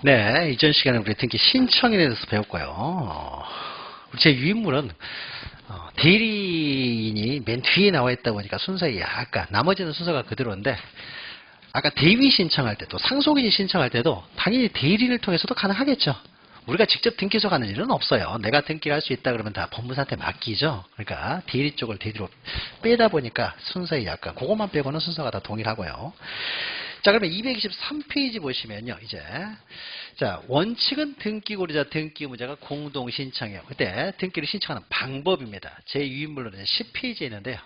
네, 이전 시간에 우리 등기 신청에 대해서 배웠고요. 제 유인물은 대리인이 맨 뒤에 나와 있다 보니까 순서에 약간 나머지는 순서가 그대로인데 아까 대위 신청할 때 또 상속인이 신청할 때도 당연히 대리인을 통해서도 가능하겠죠. 우리가 직접 등기소 가는 일은 없어요. 내가 등기를 할 수 있다 그러면 다 법무사한테 맡기죠. 그러니까 대리 쪽을 대리로 빼다 보니까 순서에 약간 그것만 빼고는 순서가 다 동일하고요. 자, 그러면 223페이지 보시면요. 이제 자, 원칙은 등기고리자 등기 의무자가 공동 신청해요. 그때 등기를 신청하는 방법입니다. 제 유인물로는 10페이지에 있는데요.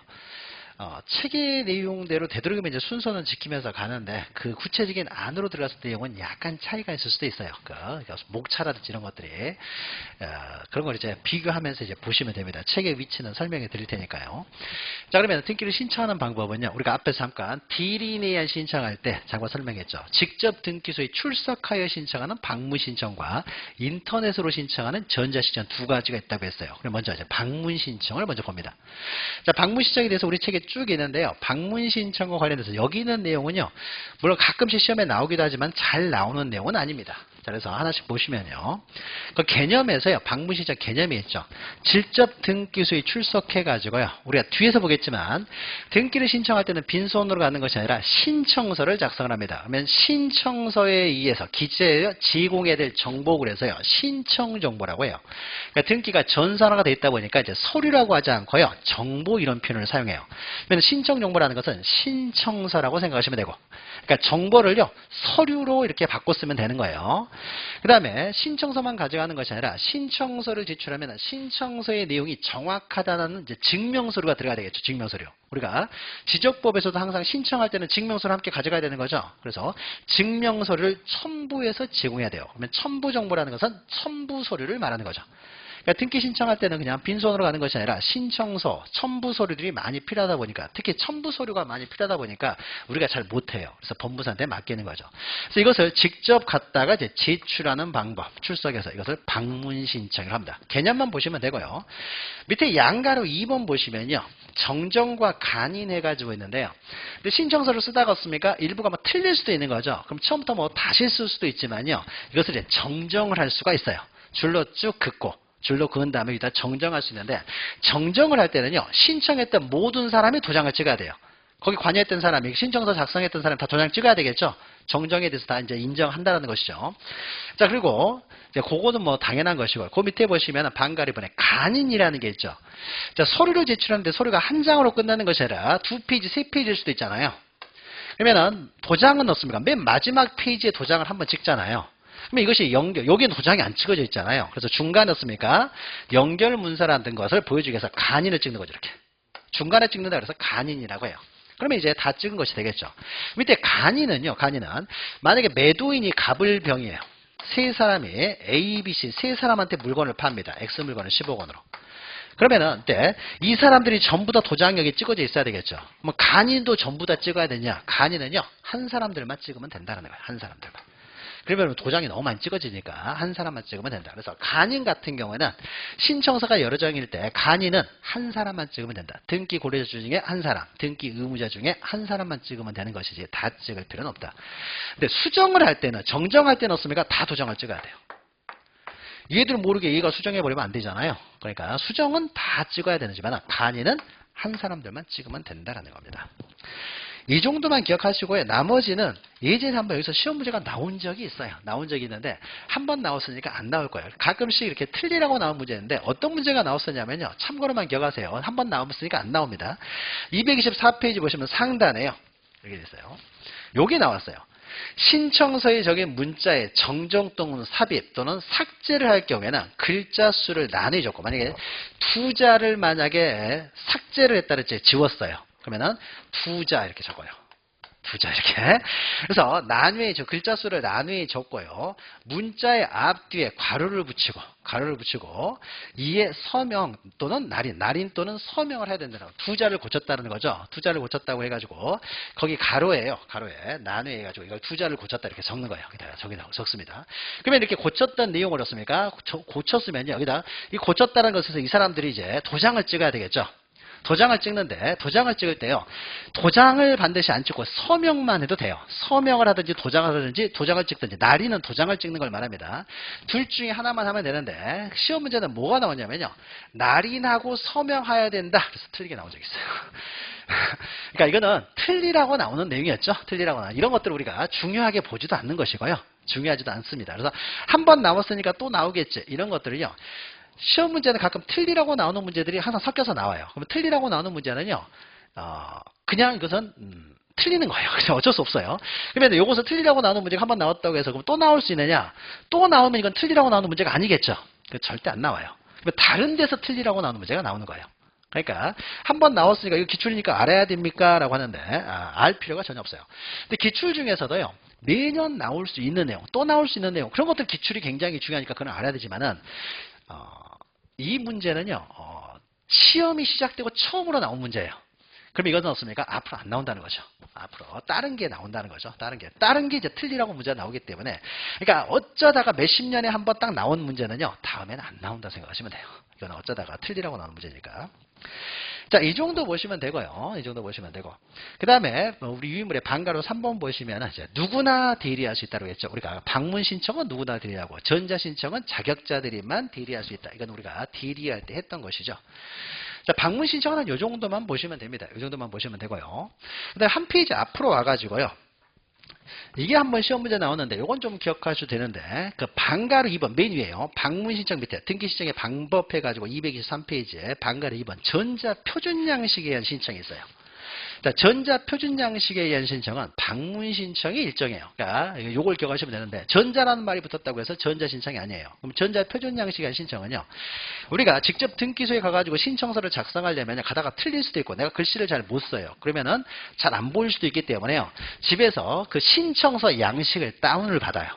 책의 내용대로 되도록이면 이제 순서는 지키면서 가는데 그 구체적인 안으로 들어갔을 때 내용은 약간 차이가 있을 수도 있어요. 그러니까 목차라든지 이런 것들이 그런 걸 이제 비교하면서 이제 보시면 됩니다. 책의 위치는 설명해 드릴 테니까요. 자, 그러면 등기를 신청하는 방법은요. 우리가 앞에서 잠깐 대리인에 의한 신청할 때 잠깐 설명했죠. 직접 등기소에 출석하여 신청하는 방문 신청과 인터넷으로 신청하는 전자 신청 두 가지가 있다고 했어요. 그럼 먼저 이제 방문 신청을 먼저 봅니다. 자, 방문 신청에 대해서 우리 책에 쭉 있는데요. 방문 신청과 관련해서 여기 있는 내용은요. 물론 가끔씩 시험에 나오기도 하지만 잘 나오는 내용은 아닙니다. 자, 그래서 하나씩 보시면요. 그 개념에서요. 방문 신청 개념이 있죠. 직접 등기소에 출석해가지고요. 우리가 뒤에서 보겠지만 등기를 신청할 때는 빈손으로 가는 것이 아니라 신청서를 작성을 합니다. 그러면 신청서에 의해서 기재에 제공해야 될 정보를 해서요. 신청 정보라고 해요. 그러니까 등기가 전산화가 돼 있다 보니까 이제 서류라고 하지 않고요. 정보 이런 표현을 사용해요. 그러면 신청 정보라는 것은 신청서라고 생각하시면 되고, 그러니까 정보를요. 서류로 이렇게 바꿔 쓰면 되는 거예요. 그 다음에 신청서만 가져가는 것이 아니라 신청서를 제출하면 신청서의 내용이 정확하다는 이제 증명서류가 들어가야 되겠죠. 증명서류. 우리가 지적법에서도 항상 신청할 때는 증명서를 함께 가져가야 되는 거죠. 그래서 증명서류를 첨부해서 제공해야 돼요. 그러면 첨부 정보라는 것은 첨부 서류를 말하는 거죠. 그러니까 등기 신청할 때는 그냥 빈손으로 가는 것이 아니라 신청서, 첨부 서류들이 많이 필요하다 보니까 특히 첨부 서류가 많이 필요하다 보니까 우리가 잘 못해요. 그래서 법무사한테 맡기는 거죠. 그래서 이것을 직접 갖다가 이제 제출하는 방법, 출석해서 이것을 방문 신청을 합니다. 개념만 보시면 되고요. 밑에 양가로 2번 보시면요. 정정과 간인 해가지고 있는데요. 근데 신청서를 쓰다가 없습니까? 일부가 뭐 틀릴 수도 있는 거죠. 그럼 처음부터 뭐 다시 쓸 수도 있지만요. 이것을 이제 정정을 할 수가 있어요. 줄로 쭉 긋고. 줄로 그은 다음에 여기다 정정할 수 있는데 정정을 할 때는요. 신청했던 모든 사람이 도장을 찍어야 돼요. 거기 관여했던 사람이 신청서 작성했던 사람이 다 도장 찍어야 되겠죠. 정정에 대해서 다 이제 인정한다는 것이죠. 자, 그리고 이제 그거는 뭐 당연한 것이고 그 밑에 보시면 반가리번에 간인이라는 게 있죠. 자, 서류를 제출하는데 서류가 한 장으로 끝나는 것이 아니라 2페이지, 3페이지일 수도 있잖아요. 그러면은 도장은 어떻습니까? 맨 마지막 페이지에 도장을 한번 찍잖아요. 그러면 이것이 연결, 여기는 도장이 안 찍어져 있잖아요. 그래서 중간에 없습니까? 연결 문서라는 것을 보여주기 위해서 간인을 찍는 거죠, 이렇게. 중간에 찍는다 그래서 간인이라고 해요. 그러면 이제 다 찍은 것이 되겠죠. 밑에 간인은요, 간인은 만약에 매도인이 갑을병이에요. 세 사람이 A, B, C 세 사람한테 물건을 팝니다. X 물건을 10억 원으로. 그러면은 이 사람들이 전부 다 도장이 여기 찍어져 있어야 되겠죠. 뭐 간인도 전부 다 찍어야 되냐? 간인은요, 한 사람들만 찍으면 된다는 거예요. 한 사람들만. 그러면 도장이 너무 많이 찍어지니까 한 사람만 찍으면 된다. 그래서 간인 같은 경우에는 신청서가 여러 장일 때 간인은 한 사람만 찍으면 된다. 등기 고려자 중에 한 사람, 등기 의무자 중에 한 사람만 찍으면 되는 것이지 다 찍을 필요는 없다. 근데 수정을 할 때는, 정정할 때는 없습니까? 다 도장을 찍어야 돼요. 얘들 모르게 얘가 수정해버리면 안 되잖아요. 그러니까 수정은 다 찍어야 되지만 간인은 한 사람들만 찍으면 된다는 겁니다. 이 정도만 기억하시고요. 나머지는 예전에 한번 여기서 시험 문제가 나온 적이 있어요. 나온 적이 있는데 한 번 나왔으니까 안 나올 거예요. 가끔씩 이렇게 틀리라고 나온 문제인데 어떤 문제가 나왔었냐면요. 참고로만 기억하세요. 한 번 나왔으니까 안 나옵니다. 224페이지 보시면 상단에요. 여기 있어요. 여기 나왔어요. 신청서에 적인 문자에 정정 또는 삽입 또는 삭제를 할 경우에는 글자 수를 나누어 적고 만약에 두 자를 만약에 삭제를 했다 그랬지 지웠어요. 그러면은 두 자 이렇게 적어요. 두 자 이렇게. 그래서 나누에 글자 수를 나누에 적고요. 문자의 앞뒤에 괄호를 붙이고 이에 서명 또는 날인 또는 서명을 해야 된다는 거. 두 자를 고쳤다는 거죠. 두 자를 고쳤다고 해가지고 거기 가로에 나누에 해가지고 이걸 두 자를 고쳤다 이렇게 적는 거예요. 여기다 적습니다. 그러면 이렇게 고쳤던 내용을 어떻습니까? 고쳤으면요. 여기다 이 고쳤다는 것에서 이 사람들이 이제 도장을 찍어야 되겠죠. 도장을 찍는데 도장을 찍을 때요. 도장을 반드시 안 찍고 서명만 해도 돼요. 서명을 하든지 도장을 하든지 도장을 찍든지 날이는 도장을 찍는 걸 말합니다. 둘 중에 하나만 하면 되는데 시험 문제는 뭐가 나오냐면요. 날인하고 서명해야 된다. 그래서 틀리게 나온 적이 있어요. 그러니까 이거는 틀리라고 나오는 내용이었죠. 틀리라고 나오는 이런 것들을 우리가 중요하게 보지도 않는 것이고요. 중요하지도 않습니다. 그래서 한 번 나왔으니까 또 나오겠지. 이런 것들을요. 시험 문제는 가끔 틀리라고 나오는 문제들이 항상 섞여서 나와요. 그러면 틀리라고 나오는 문제는요. 그냥 이것은 틀리는 거예요. 그래서 어쩔 수 없어요. 그러면 이것을 틀리라고 나오는 문제가 한 번 나왔다고 해서 그럼 또 나올 수 있느냐? 또 나오면 이건 틀리라고 나오는 문제가 아니겠죠. 절대 안 나와요. 그러면 다른 데서 틀리라고 나오는 문제가 나오는 거예요. 그러니까 한 번 나왔으니까 이거 기출이니까 알아야 됩니까? 라고 하는데 알 필요가 전혀 없어요. 근데 기출 중에서도요. 매년 나올 수 있는 내용, 또 나올 수 있는 내용 그런 것들 기출이 굉장히 중요하니까 그건 알아야 되지만은 이 문제는요. 시험이 시작되고 처음으로 나온 문제예요. 그럼 이것은 어떻습니까? 앞으로 안 나온다는 거죠. 앞으로 다른 게 나온다는 거죠. 다른 게 이제 틀리라고 문제가 나오기 때문에 그러니까 어쩌다가 몇십 년에 한 번 딱 나온 문제는요. 다음에는 안 나온다 생각하시면 돼요. 이건 어쩌다가 틀리라고 나오는 문제니까. 자, 이 정도 보시면 되고요. 이 정도 보시면 되고. 그 다음에 우리 유인물의 방가로 3번 보시면 이제 누구나 대리할 수 있다고 했죠. 우리가 방문 신청은 누구나 대리하고 전자 신청은 자격자들이만 대리할 수 있다. 이건 우리가 대리할 때 했던 것이죠. 자, 방문 신청은 한 요 정도만 보시면 됩니다. 요 정도만 보시면 되고요. 그 다음에 한 페이지 앞으로 와가지고요. 이게 한번 시험 문제 나오는데 요건 좀 기억하셔도 되는데 그 방가루 2번 맨 위에요. 방문 신청 밑에 등기 신청의 방법 해가지고 223페이지에 방가루 2번 전자 표준 양식에 의한 신청이 있어요. 자, 전자 표준 양식에 의한 신청은 방문 신청이 일정이에요. 그러니까 요걸 기억하시면 되는데 전자라는 말이 붙었다고 해서 전자 신청이 아니에요. 그럼 전자 표준 양식에 의한 신청은요. 우리가 직접 등기소에 가가지고 신청서를 작성하려면 가다가 틀릴 수도 있고 내가 글씨를 잘 못 써요. 그러면은 잘 안 보일 수도 있기 때문에요. 집에서 그 신청서 양식을 다운을 받아요.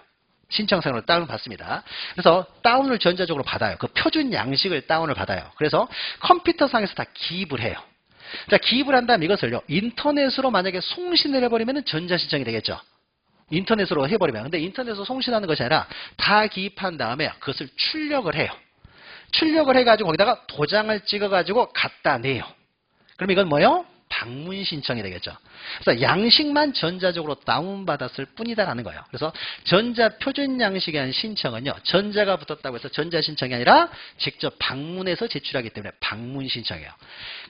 신청서를 다운 받습니다. 그래서 다운을 전자적으로 받아요. 그 표준 양식을 다운을 받아요. 그래서 컴퓨터상에서 다 기입을 해요. 자, 기입을 한 다음 이것을요. 인터넷으로 만약에 송신을 해버리면 전자신청이 되겠죠. 인터넷으로 해버리면. 근데 인터넷으로 송신하는 것이 아니라 다 기입한 다음에 그것을 출력을 해요. 출력을 해가지고 거기다가 도장을 찍어가지고 갖다 내요. 그럼 이건 뭐예요? 방문 신청이 되겠죠. 그래서 양식만 전자적으로 다운받았을 뿐이다라는 거예요. 그래서 전자 표준 양식에 대한 신청은요. 전자가 붙었다고 해서 전자 신청이 아니라 직접 방문해서 제출하기 때문에 방문 신청이에요.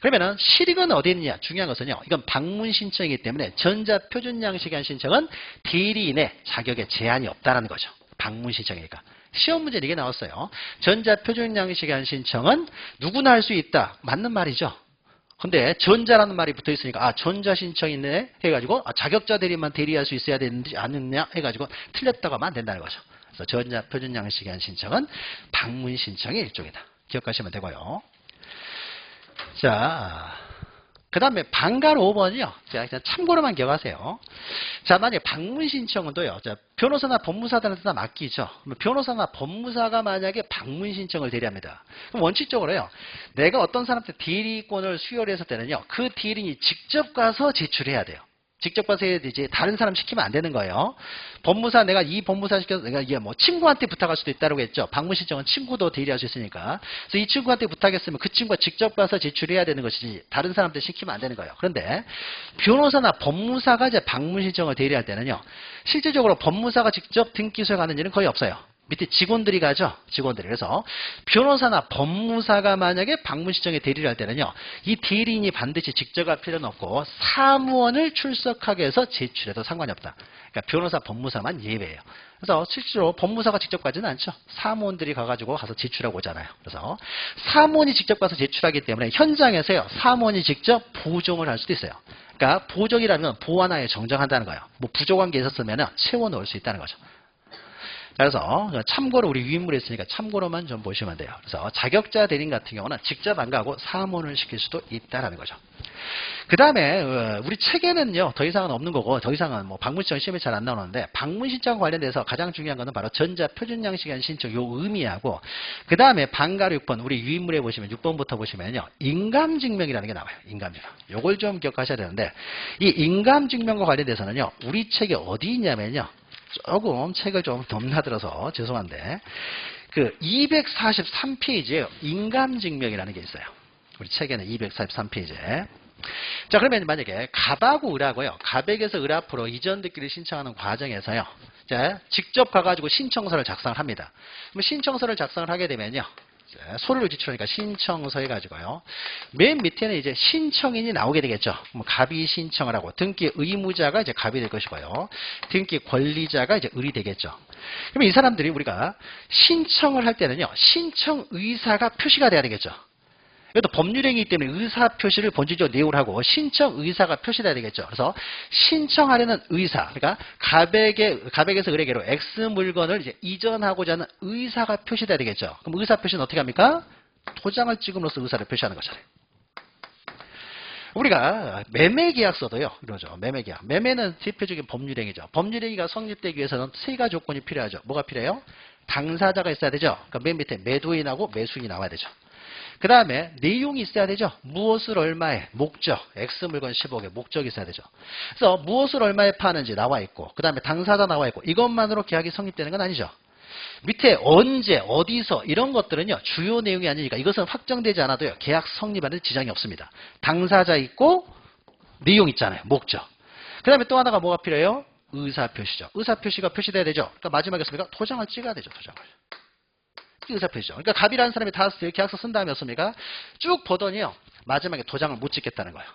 그러면은 실익은 어디에 있느냐? 중요한 것은요. 이건 방문 신청이기 때문에 전자 표준 양식에 대한 신청은 대리인의 자격에 제한이 없다라는 거죠. 방문 신청이니까. 시험 문제는 이게 나왔어요. 전자 표준 양식에 대한 신청은 누구나 할 수 있다. 맞는 말이죠. 근데 전자라는 말이 붙어 있으니까 전자 신청이 있네 해가지고 자격자 대리만 대리할 수 있어야 되는지 않느냐 해가지고 틀렸다고 하면 안 된다는 거죠. 그래서 전자 표준 양식에 대한 신청은 방문 신청의 일종이다. 기억하시면 되고요. 자, 그 다음에 방가로 5번이요. 자, 그냥 참고로만 기억하세요. 자, 만약에 방문 신청은도요. 자, 변호사나 법무사들한테 다 맡기죠. 변호사나 법무사가 만약에 방문 신청을 대리합니다. 그럼 원칙적으로요. 내가 어떤 사람한테 대리권을 수여를 했을 때는요. 그 대리인이 직접 가서 제출해야 돼요. 직접 가서 해야 되지 다른 사람 시키면 안 되는 거예요. 법무사 내가 이 법무사 시켜서 내가 뭐 친구한테 부탁할 수도 있다고 했죠. 방문 신청은 친구도 대리할 수 있으니까. 그래서 이 친구한테 부탁했으면 그 친구가 직접 가서 제출해야 되는 것이지 다른 사람한테 시키면 안 되는 거예요. 그런데 변호사나 법무사가 이제 방문 신청을 대리할 때는요. 실질적으로 법무사가 직접 등기소에 가는 일은 거의 없어요. 밑에 직원들이 가죠. 직원들이. 그래서 변호사나 법무사가 만약에 방문 신청에 대리를 할 때는요. 이 대리인이 반드시 직접 갈 필요는 없고 사무원을 출석하게 해서 제출해도 상관이 없다. 그러니까 변호사, 법무사만 예외예요. 그래서 실제로 법무사가 직접 가지는 않죠. 사무원들이 가가지고 가서 제출하고 오잖아요. 그래서 사무원이 직접 가서 제출하기 때문에 현장에서요. 사무원이 직접 보정을 할 수도 있어요. 그러니까 보정이라는 보완하에 정정한다는 거예요. 뭐 부족한 게 있었으면 채워 넣을 수 있다는 거죠. 그래서 참고로 우리 유인물에 있으니까 참고로만 좀 보시면 돼요. 그래서 자격자 대리인 같은 경우는 직접 안 가고 사무원을 시킬 수도 있다라는 거죠. 그 다음에 우리 책에는요 더 이상은 없는 거고 더 이상은 뭐 방문 신청 시험에 잘 안 나오는데 방문 신청 관련돼서 가장 중요한 거는 바로 전자 표준 양식에 대한 신청 요 의미하고 그 다음에 방가로 6번 우리 유인물에 보시면 6번부터 보시면요 인감증명이라는 게 나와요. 인감증명. 요걸 좀 기억하셔야 되는데 이 인감증명과 관련돼서는요 우리 책에 어디 있냐면요. 조금 책을 좀 넘나들어서 죄송한데 그 243페이지에 인감증명이라는 게 있어요. 우리 책에는 243페이지에. 자, 그러면 만약에 갑하고 을하고요. 갑에게서 을 앞으로 이전 듣기를 신청하는 과정에서요. 자, 직접 가가지고 신청서를 작성을 합니다. 그럼 신청서를 작성을 하게 되면요. 자, 서류를 제출하니까 신청서 해가지고요. 맨 밑에는 이제 신청인이 나오게 되겠죠. 그럼 갑이 신청을 하고 등기 의무자가 이제 갑이 될 것이고요. 등기 권리자가 이제 을이 되겠죠. 그러면 이 사람들이 우리가 신청을 할 때는요. 신청 의사가 표시가 돼야 되겠죠. 이것도 법률행위이기 때문에 의사 표시를 본질적으로 내용을 하고 신청 의사가 표시돼야 되겠죠. 그래서 신청하려는 의사, 그러니까 갑에게서 을에게로 X 물건을 이제 이전하고자 하는 의사가 표시돼야 되겠죠. 그럼 의사 표시는 어떻게 합니까? 도장을 찍음으로써 의사를 표시하는 거잖아요. 우리가 매매계약서도요. 이러죠. 매매계약. 매매는 대표적인 법률행위죠. 법률행위가 성립되기 위해서는 세 가지 조건이 필요하죠. 뭐가 필요해요? 당사자가 있어야 되죠. 그러니까 맨 밑에 매도인하고 매수인이 나와야 되죠. 그 다음에 내용이 있어야 되죠. 무엇을 얼마에, 목적, X 물건 15개, 목적이 있어야 되죠. 그래서 무엇을 얼마에 파는지 나와 있고, 그 다음에 당사자 나와 있고, 이것만으로 계약이 성립되는 건 아니죠. 밑에 언제, 어디서 이런 것들은요. 주요 내용이 아니니까 이것은 확정되지 않아도요. 계약 성립하는 지장이 없습니다. 당사자 있고, 내용 있잖아요. 목적. 그 다음에 또 하나가 뭐가 필요해요? 의사표시죠. 의사표시가 표시돼야 되죠. 그러니까 마지막에 씁니까? 도장을 찍어야 되죠. 도장을. 의사표시죠. 그러니까 갑이라는 사람이 다 계약서 쓴 다음에 였습니까? 쭉 보더니요. 마지막에 도장을 못 찍겠다는 거예요.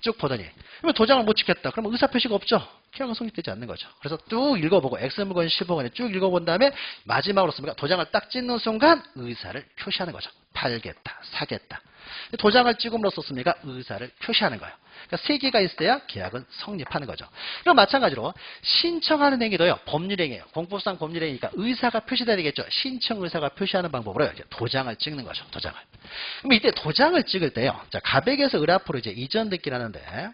쭉 보더니. 그러면 도장을 못 찍겠다. 그러면 의사표시가 없죠. 계약은 성립되지 않는 거죠. 그래서 쭉 읽어보고 X물건 15건에 쭉 읽어본 다음에 마지막으로 씁니까? 도장을 딱 찍는 순간 의사를 표시하는 거죠. 팔겠다. 사겠다. 도장을 찍음으로써 씁니까? 의사를 표시하는 거예요. 그러니까 세 개가 있어야 계약은 성립하는 거죠. 그럼 마찬가지로 신청하는 행위도요. 법률행위예요. 공법상 법률행위니까 의사가 표시돼야 되겠죠. 신청 의사가 표시하는 방법으로 이제 도장을 찍는 거죠. 도장을. 그럼 이때 도장을 찍을 때요. 자, 갑에게서 을 앞으로 이제 이전 듣기라는데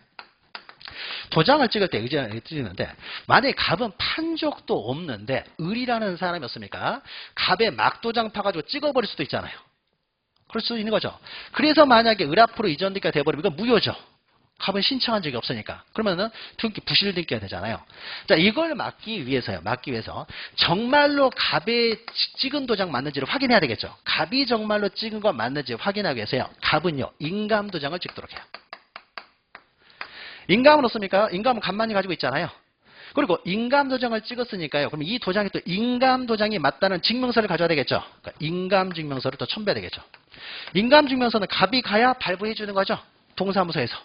도장을 찍을 때 의전을 찍는데 만약에 갑은 판 적도 없는데 을이라는 사람이었습니까? 갑에 막도장 파가지고 찍어버릴 수도 있잖아요. 그럴 수 있는 거죠. 그래서 만약에 을 앞으로 이전 등기가 돼버리면 이건 무효죠. 갑은 신청한 적이 없으니까. 그러면은 등기 부실 등기가 되잖아요. 자, 이걸 막기 위해서요. 막기 위해서 정말로 갑의 찍은 도장 맞는지를 확인해야 되겠죠. 갑이 정말로 찍은 거 맞는지 확인하기 위해서요. 갑은요. 인감 도장을 찍도록 해요. 인감은 어떻습니까? 인감은 갑만이 가지고 있잖아요. 그리고 인감 도장을 찍었으니까요. 그럼 이 도장이 또 인감 도장이 맞다는 증명서를 가져야 되겠죠. 그러니까 인감 증명서를 또 첨부해야 되겠죠. 인감 증명서는 갑이 가야 발부해 주는 거죠. 동사무소에서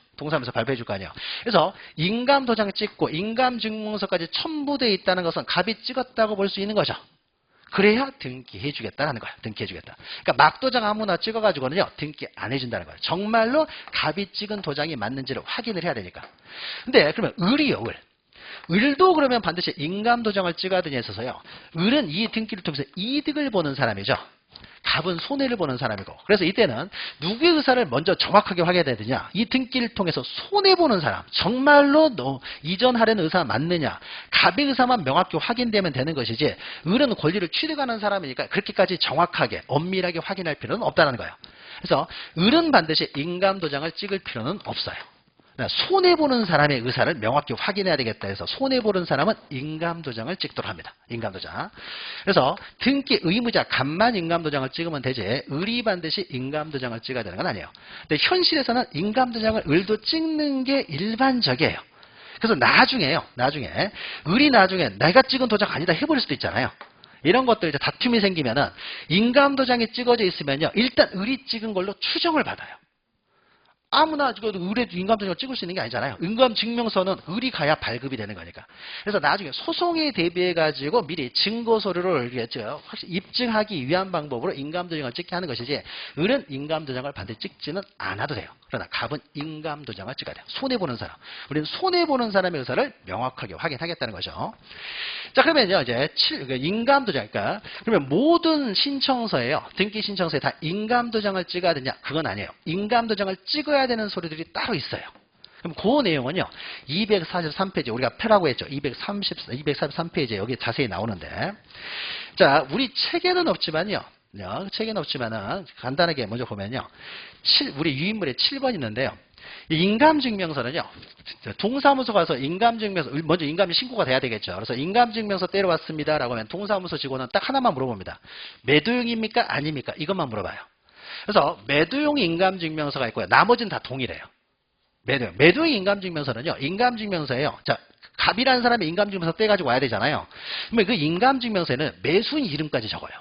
발부해 줄 거 아니에요. 그래서 인감 도장 찍고 인감 증명서까지 첨부되어 있다는 것은 갑이 찍었다고 볼 수 있는 거죠. 그래야 등기해 주겠다는 거예요. 등기해 주겠다. 그러니까 막도장 아무나 찍어가지고는요. 등기 안 해준다는 거예요. 정말로 갑이 찍은 도장이 맞는지를 확인을 해야 되니까. 근데 그러면 을이요. 을도 그러면 반드시 인감 도장을 찍어야 되냐 있어서요. 을은 이 등기를 통해서 이득을 보는 사람이죠. 갑은 손해를 보는 사람이고. 그래서 이때는 누구의 의사를 먼저 정확하게 확인해야 되냐. 이 등기를 통해서 손해보는 사람. 정말로 너 이전하려는 의사가 맞느냐. 갑의 의사만 명확히 확인되면 되는 것이지 을은 권리를 취득하는 사람이니까 그렇게까지 정확하게 엄밀하게 확인할 필요는 없다는 거예요. 그래서 을은 반드시 인감 도장을 찍을 필요는 없어요. 손해보는 사람의 의사를 명확히 확인해야 되겠다 해서 손해보는 사람은 인감도장을 찍도록 합니다. 인감도장. 그래서 등기 의무자 갑만 인감도장을 찍으면 되지 을이 반드시 인감도장을 찍어야 되는 건 아니에요. 근데 현실에서는 인감도장을 을도 찍는 게 일반적이에요. 그래서 나중에 을이 나중에 내가 찍은 도장 아니다 해버릴 수도 있잖아요. 이런 것들 이제 다툼이 생기면은 인감도장이 찍어져 있으면요. 일단 을이 찍은 걸로 추정을 받아요. 아무나 을의 인감증명을 찍을 수 있는 게 아니잖아요. 인감증명서는 을이 가야 발급이 되는 거니까. 그래서 나중에 소송에 대비해가지고 미리 증거서류를 확실히 입증하기 위한 방법으로 인감도장을 찍게 하는 것이지 을은 인감도장을 반드시 찍지는 않아도 돼요. 그러나 갑은 인감도장을 찍어야 돼요. 손해보는 사람. 우리는 손해보는 사람의 의사를 명확하게 확인하겠다는 거죠. 자, 그러면요, 이제 인감도장, 그러니까 그러면 모든 신청서에요. 등기 신청서에 다 인감도장을 찍어야 되냐? 그건 아니에요. 인감도장을 찍어야 되는 소리들이 따로 있어요. 그럼 그 내용은요, 243페이지, 우리가 펴라고 했죠. 243페이지에 여기 자세히 나오는데. 자, 우리 책에는 없지만요. 책에는 없지만은 간단하게 먼저 보면요. 우리 유인물에 7번 있는데요. 인감증명서는요. 동사무소 가서 인감증명서, 먼저 인감이 신고가 돼야 되겠죠. 그래서 인감증명서 때려왔습니다. 라고 하면 동사무소 직원은 딱 하나만 물어봅니다. 매도용입니까? 아닙니까? 이것만 물어봐요. 그래서 매도용 인감증명서가 있고요. 나머지는 다 동일해요. 매도용 인감증명서는요. 인감증명서예요. 자, 갑이라는 사람이 인감증명서 떼가지고 와야 되잖아요. 그러면 그 인감증명서에는 매수인 이름까지 적어요.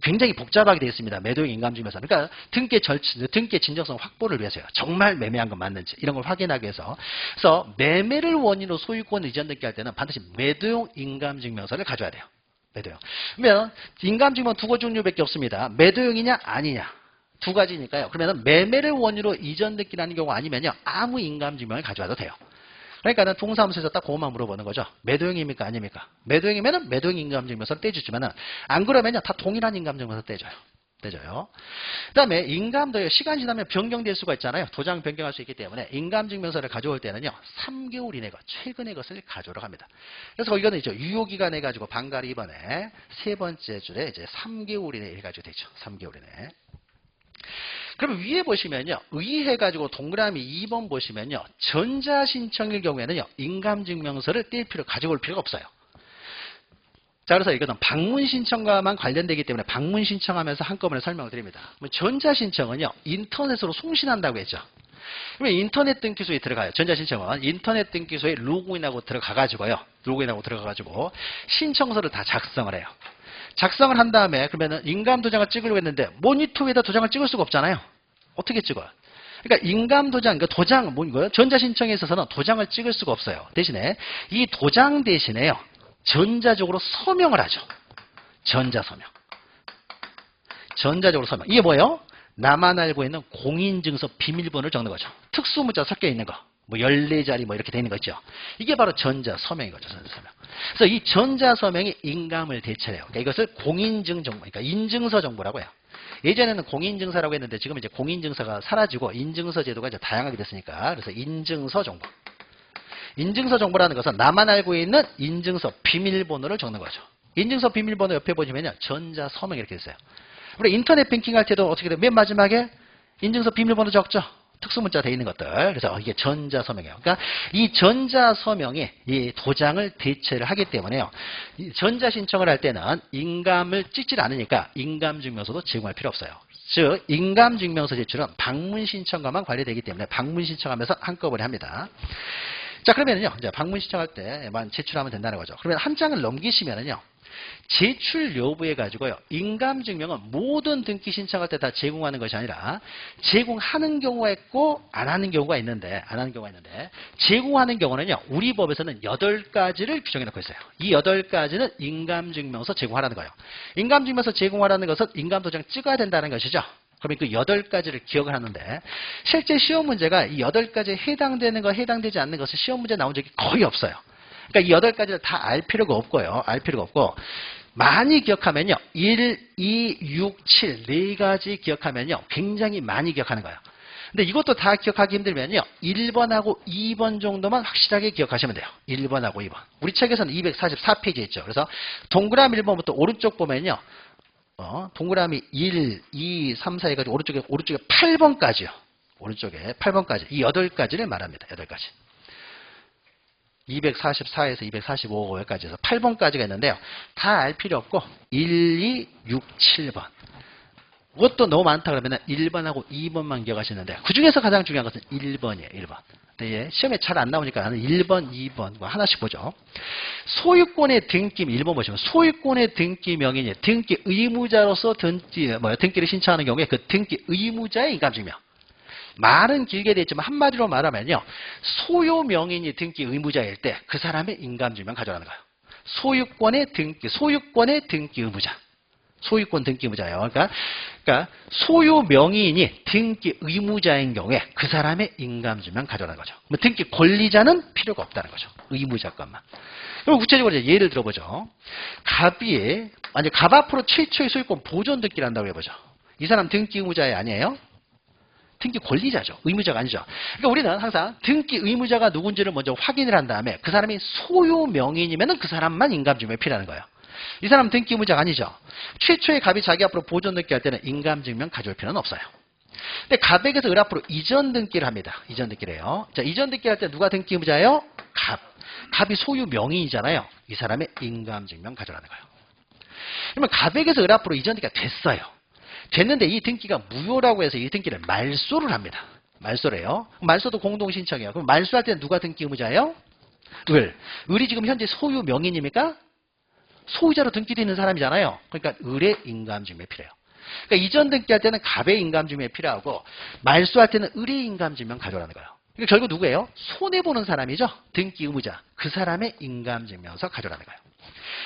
굉장히 복잡하게 되어 있습니다. 매도용 인감증명서. 그러니까 등기 진정성 확보를 위해서요. 정말 매매한 건 맞는지 이런 걸 확인하기 위해서. 그래서 매매를 원인으로 소유권 이전 등기할 때는 반드시 매도용 인감증명서를 가져야 돼요. 매도용. 그러면 인감증명 두 가지 종류밖에 없습니다. 매도용이냐 아니냐. 두 가지니까요. 그러면 매매를 원인으로 이전 등기라는 경우 아니면요. 아무 인감증명을 가져와도 돼요. 그러니까 동사무소에서 딱 그것만 물어보는 거죠. 매도용입니까 아닙니까? 매도용이면 매도용 인감증명서를 떼주지만 안 그러면요. 다 동일한 인감증명서 떼줘요. 그 다음에 인감도요. 시간이 지나면 변경될 수가 있잖아요. 도장 변경할 수 있기 때문에 인감증명서를 가져올 때는요. 3개월 이내 최근의 것을 가져오라고 합니다. 그래서 이거는 이제 유효기간 해가지고 반가리 2번에 세 번째 줄에 이제 3개월 이내 해가지고 되죠. 3개월 이내. 그럼 위에 보시면요. 의해가지고 동그라미 2번 보시면요. 전자신청일 경우에는요. 인감증명서를 뗄 가지고 올 필요가 없어요. 자, 그래서 이거는 방문신청과만 관련되기 때문에 방문신청하면서 한꺼번에 설명을 드립니다. 전자신청은요. 인터넷으로 송신한다고 했죠. 그러면 인터넷 등기소에 들어가요. 전자신청은 인터넷 등기소에 로그인하고 들어가가지고요. 신청서를 다 작성을 해요. 작성을 한 다음에 그러면은 인감도장을 찍으려고 했는데 모니터 위에다 도장을 찍을 수가 없잖아요. 어떻게 찍어요? 그러니까 인감도장, 그러니까 도장, 뭐예요? 전자신청에 있어서는 도장을 찍을 수가 없어요. 대신에 이 도장 대신에요. 전자적으로 서명을 하죠. 전자적으로 서명. 이게 뭐예요? 나만 알고 있는 공인증서 비밀번호를 적는 거죠. 특수문자 섞여 있는 거. 뭐 14자리 뭐 이렇게 되는 거죠. 이게 바로 전자서명이거죠. 전자서명. 그래서 이 전자서명이 인감을 대체해요. 그러니까 이것을 공인증 정보, 그러니까 인증서 정보라고 해요. 예전에는 공인증서라고 했는데 지금 이제 공인증서가 사라지고 인증서 제도가 이제 다양하게 됐으니까 그래서 인증서 정보. 인증서 정보라는 것은 나만 알고 있는 인증서 비밀번호를 적는 거죠. 인증서 비밀번호 옆에 보시면요. 전자서명 이렇게 있어요. 우리 인터넷 뱅킹 할 때도 어떻게 돼요? 맨 마지막에 인증서 비밀번호 적죠. 특수문자 되어 있는 것들. 그래서 이게 전자서명이에요. 그러니까 이 전자서명이 이 도장을 대체를 하기 때문에요. 이 전자신청을 할 때는 인감을 찍질 않으니까 인감증명서도 제공할 필요 없어요. 즉 인감증명서 제출은 방문신청과만 관리되기 때문에 방문신청하면서 한꺼번에 합니다. 자, 그러면은요, 이제 방문신청할 때만 제출하면 된다는 거죠. 그러면 한 장을 넘기시면은요, 제출 여부해가지고요, 인감증명은 모든 등기 신청할 때 다 제공하는 것이 아니라, 제공하는 경우가 있고, 안 하는 경우가 있는데, 제공하는 경우는요, 우리 법에서는 8가지를 규정해 놓고 있어요. 이 8가지는 인감증명서 제공하라는 거예요. 인감증명서 제공하라는 것은 인감도장 찍어야 된다는 것이죠. 그러면 그 8가지를 기억을 하는데 실제 시험 문제가 이 8가지에 해당되는 거 해당되지 않는 것은 시험 문제 나온 적이 거의 없어요. 그러니까 이 8가지를 다 알 필요가 없고요. 많이 기억하면요. 1, 2, 6, 7 4가지 기억하면요. 굉장히 많이 기억하는 거예요. 근데 이것도 다 기억하기 힘들면요. 1번하고 2번 정도만 확실하게 기억하시면 돼요. 1번하고 2번. 우리 책에서는 244페이지에 있죠. 그래서 동그라미 1번부터 오른쪽 보면요. 동그라미 1, 2, 3, 4 해가지고 오른쪽에 8번까지요. 오른쪽에 8번까지. 이 8가지를 말합니다. 8가지. 244에서 245까지 해서 8번까지가 있는데요. 다 알 필요 없고 1, 2, 6, 7번. 그것도 너무 많다 그러면 1번하고 2번만 기억하시는데 그 중에서 가장 중요한 것은 1번이에요. 1번. 근데 시험에 잘 안 나오니까 나는 1번, 2번 하나씩 보죠. 소유권의 등기 1번 보시면 소유권의 등기 명인이 등기 의무자로서 등기를 신청하는 경우에 그 등기 의무자의 인감증명. 말은 길게 돼 있지만 한마디로 말하면요. 소유 명인이 등기 의무자일 때 그 사람의 인감증명 가져가는 거예요. 소유권의 등기 의무자. 소유권 등기 의무자예요. 그러니까 소유 명의인이 등기 의무자인 경우에 그 사람의 인감증명 가져가는 거죠. 등기 권리자는 필요가 없다는 거죠. 의무자 것만. 그럼 구체적으로 이제 예를 들어보죠. 갑 앞으로 최초의 소유권 보존 등기를 한다고 해보죠. 이 사람 등기 의무자에 아니에요? 등기 권리자죠. 의무자가 아니죠. 그러니까 우리는 항상 등기 의무자가 누군지를 먼저 확인을 한 다음에 그 사람이 소유 명의인이면 그 사람만 인감증명이 필요한 거예요. 이 사람 등기 의무자가 아니죠. 최초의 갑이 자기 앞으로 보존 등기할 때는 인감증명 가져올 필요는 없어요. 근데 갑에게서 을 앞으로 이전 등기를 합니다. 이전 등기를 해요. 자, 이전 등기를 할 때 누가 등기 의무자예요? 갑이 소유 명의이잖아요. 이 사람의 인감증명 가져가는 거예요. 그러면 갑에게서 을 앞으로 이전 등기가 됐어요. 됐는데 이 등기가 무효라고 해서 이 등기를 말소를 합니다. 말소래요. 말소도 공동신청이에요. 그럼 말소할 때는 누가 등기 의무자예요? 을이 지금 현재 소유 명의입니까? 소유자로 등기되어 있는 사람이잖아요. 그러니까 을의 인감증명이 필요해요. 그러니까 이전 등기할 때는 갑의 인감증명이 필요하고 말소할 때는 을의 인감증명 가져오라는 거예요. 그러니까 결국 누구예요? 손해보는 사람이죠. 등기 의무자. 그 사람의 인감증명서 가져오라는 거예요.